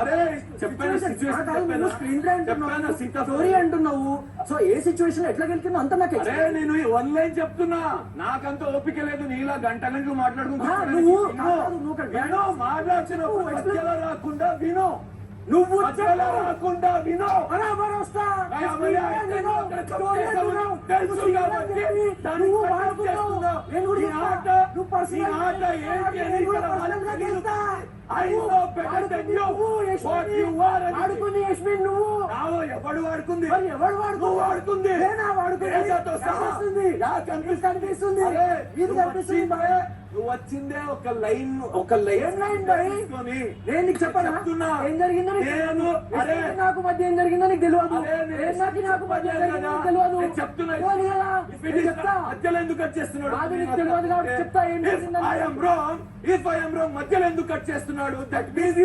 అరే స్టోరీ అంటున్నావు. సో ఏ సిచ్యువేషన్ ఎట్లా గెలిచిందో అంత నాకు అరే నేను వన్ లైన్ చెప్తున్నా, నాకంత ఓపిక లేదు నీలా గంట గంటలు మాట్లాడుకుంటున్నా. మాట్లాడుతున్నప్పుడు మధ్యలో రాకుండా విను, నువ్వు రాకుండా విను. ఎవడు వాడుకుంది కనిపిస్తుంది నువ్వు వచ్చిందే ఒక లైన్ నేను నీకు చెప్తున్నా ఏం జరిగిందో నాకు మధ్య ఏం జరిగిందో నీకు తెలియదు. నాకు మధ్య తెలియదు చెప్తున్నా మధ్యలో ఎందుకు కట్ చేస్తున్నాడు తెలియదు కాబట్టి చెప్తా ఏం జరిగిందో. మధ్యలో ఎందుకు కట్ చేస్తున్నాడు. That means